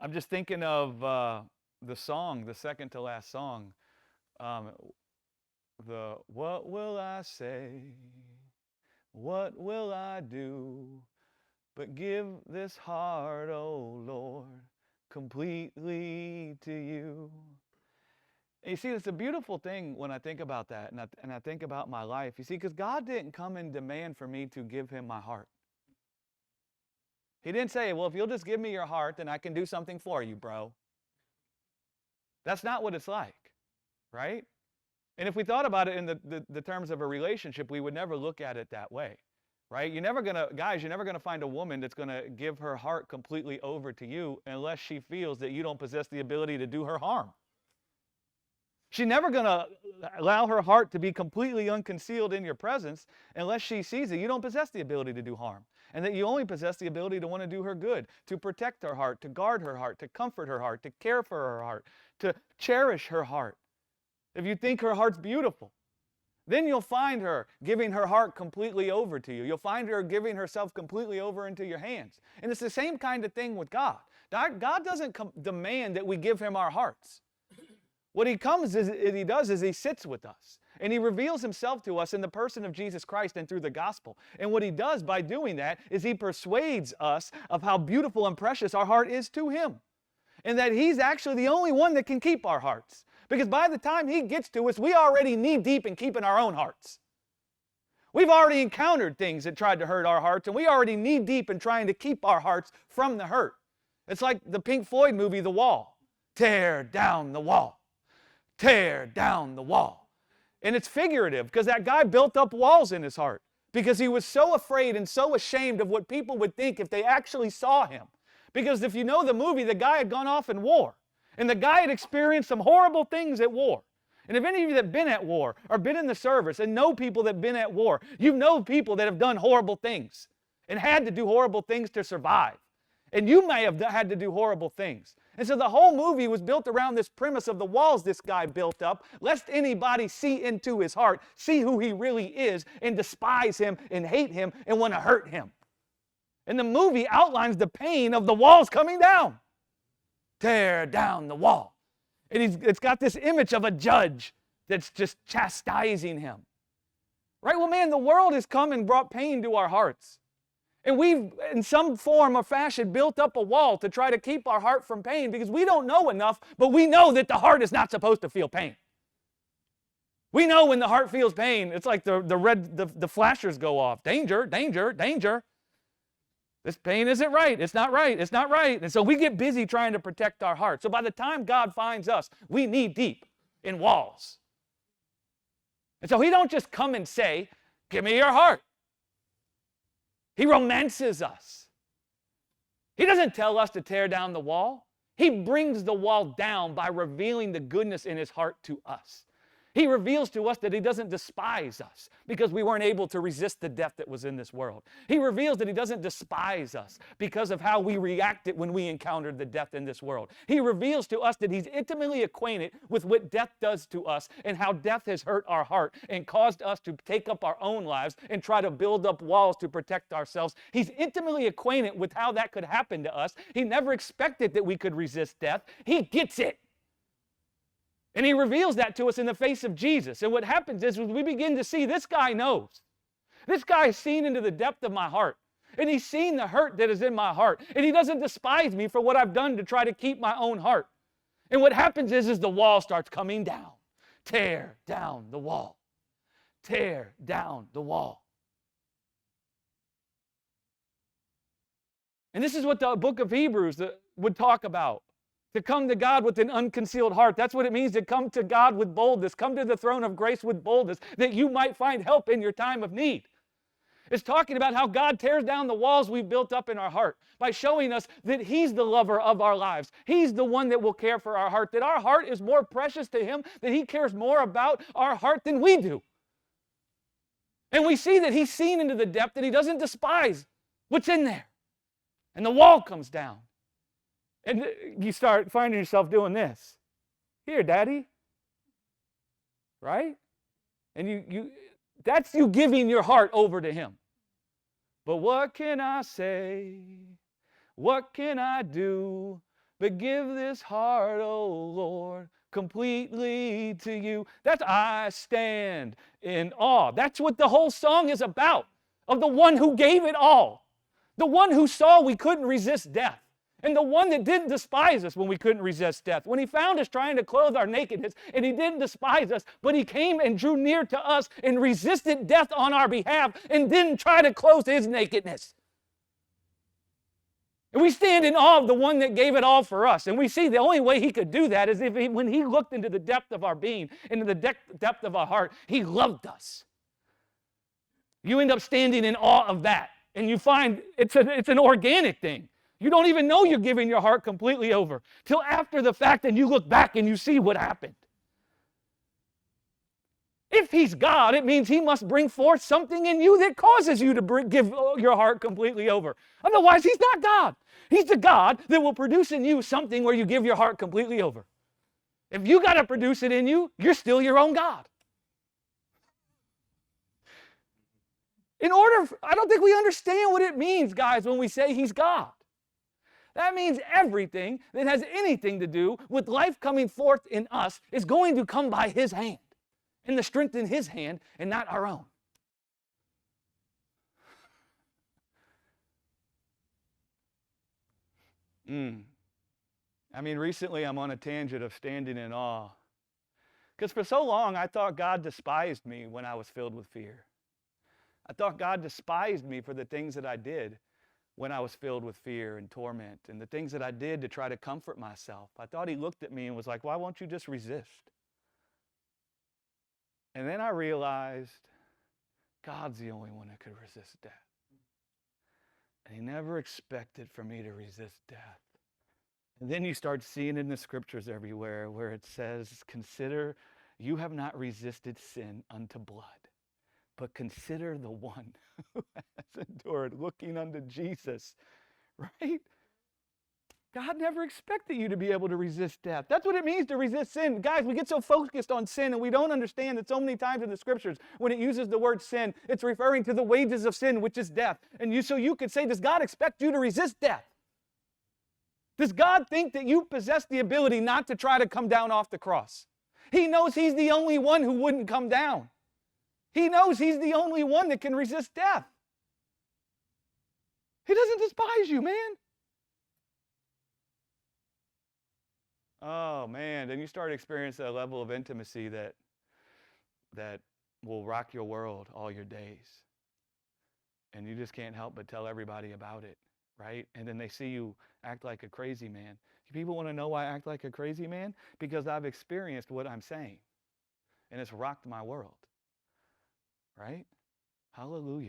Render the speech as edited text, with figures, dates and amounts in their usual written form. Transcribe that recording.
I'm just thinking of the song, the second to last song. Um, the what will I say? What will I do? But give this heart, oh Lord, completely to you. And you see, it's a beautiful thing when I think about that and I think about my life. You see, because God didn't come and demand for me to give him my heart. He didn't say, well, if you'll just give me your heart, then I can do something for you, bro. That's not what it's like, right? And if we thought about it in the terms of a relationship, we would never look at it that way, right? Guys, you're never gonna find a woman that's gonna give her heart completely over to you unless she feels that you don't possess the ability to do her harm. She's never gonna allow her heart to be completely unconcealed in your presence unless she sees that you don't possess the ability to do harm, and that you only possess the ability to want to do her good, to protect her heart, to guard her heart, to comfort her heart, to care for her heart, to cherish her heart. If you think her heart's beautiful, then you'll find her giving her heart completely over to you. You'll find her giving herself completely over into your hands. And it's the same kind of thing with God. God doesn't demand that we give him our hearts. What he does is he sits with us. And he reveals himself to us in the person of Jesus Christ and through the gospel. And what he does by doing that is he persuades us of how beautiful and precious our heart is to him. And that he's actually the only one that can keep our hearts. Because by the time he gets to us, we already knee deep in keeping our own hearts. We've already encountered things that tried to hurt our hearts, and we already knee deep in trying to keep our hearts from the hurt. It's like the Pink Floyd movie, The Wall. Tear down the wall. Tear down the wall. And it's figurative because that guy built up walls in his heart because he was so afraid and so ashamed of what people would think if they actually saw him. Because if you know the movie, the guy had gone off in war. And the guy had experienced some horrible things at war. And if any of you that have been at war or been in the service and know people that have been at war, you know people that have done horrible things and had to do horrible things to survive. And you may have had to do horrible things. And so the whole movie was built around this premise of the walls this guy built up, lest anybody see into his heart, see who he really is, and despise him and hate him and want to hurt him. And the movie outlines the pain of the walls coming down. Tear down the wall. And it's got this image of a judge that's just chastising him. Right? Well, man, the world has come and brought pain to our hearts. And we've, in some form or fashion, built up a wall to try to keep our heart from pain because we don't know enough, but we know that the heart is not supposed to feel pain. We know when the heart feels pain, it's like the flashers go off. Danger, danger, danger. This pain isn't right. It's not right. It's not right. And so we get busy trying to protect our heart. So by the time God finds us, we knee deep in walls. And so he don't just come and say, give me your heart. He romances us. He doesn't tell us to tear down the wall. He brings the wall down by revealing the goodness in his heart to us. He reveals to us that he doesn't despise us because we weren't able to resist the death that was in this world. He reveals that he doesn't despise us because of how we reacted when we encountered the death in this world. He reveals to us that he's intimately acquainted with what death does to us and how death has hurt our heart and caused us to take up our own lives and try to build up walls to protect ourselves. He's intimately acquainted with how that could happen to us. He never expected that we could resist death. He gets it. And he reveals that to us in the face of Jesus. And what happens is we begin to see this guy knows. This guy has seen into the depth of my heart. And he's seen the hurt that is in my heart. And he doesn't despise me for what I've done to try to keep my own heart. And what happens is the wall starts coming down. Tear down the wall. Tear down the wall. And this is what the book of Hebrews would talk about. To come to God with an unconcealed heart. That's what it means to come to God with boldness. Come to the throne of grace with boldness that you might find help in your time of need. It's talking about how God tears down the walls we've built up in our heart by showing us that he's the lover of our lives. He's the one that will care for our heart, that our heart is more precious to him, that he cares more about our heart than we do. And we see that he's seen into the depth and he doesn't despise what's in there. And the wall comes down. And you start finding yourself doing this. Here, Daddy. Right? And that's you giving your heart over to him. But what can I say? What can I do but give this heart, O Lord, completely to you. That's I stand in awe. That's what the whole song is about, of the one who gave it all, the one who saw we couldn't resist death, and the one that didn't despise us when we couldn't resist death. When he found us trying to clothe our nakedness, and he didn't despise us, but he came and drew near to us and resisted death on our behalf and didn't try to clothe his nakedness. And we stand in awe of the one that gave it all for us. And we see the only way he could do that is when he looked into the depth of our being, into the depth of our heart, he loved us. You end up standing in awe of that. And you find it's an organic thing. You don't even know you're giving your heart completely over till after the fact, and you look back and you see what happened. If he's God, it means he must bring forth something in you that causes you to give your heart completely over. Otherwise, he's not God. He's the God that will produce in you something where you give your heart completely over. If you got to produce it in you, you're still your own God. I don't think we understand what it means, guys, when we say he's God. That means everything that has anything to do with life coming forth in us is going to come by his hand, and the strength in his hand and not our own. Recently I'm on a tangent of standing in awe. Because for so long I thought God despised me when I was filled with fear. I thought God despised me for the things that I did when I was filled with fear and torment, and the things that I did to try to comfort myself. I thought he looked at me and was like, why won't you just resist? And then I realized God's the only one that could resist death. And he never expected for me to resist death. And then you start seeing in the scriptures everywhere where it says, consider you have not resisted sin unto blood, but consider the one who has endured, looking unto Jesus, right? God never expected you to be able to resist death. That's what it means to resist sin. Guys, we get so focused on sin and we don't understand that so many times in the scriptures, when it uses the word sin, it's referring to the wages of sin, which is death. And so you could say, does God expect you to resist death? Does God think that you possess the ability not to try to come down off the cross? He knows he's the only one who wouldn't come down. He knows he's the only one that can resist death. He doesn't despise you, man. Oh, man. Then you start experiencing a level of intimacy that will rock your world all your days. And you just can't help but tell everybody about it, right? And then they see you act like a crazy man. People want to know why I act like a crazy man? Because I've experienced what I'm saying. And it's rocked my world. Right? Hallelujah.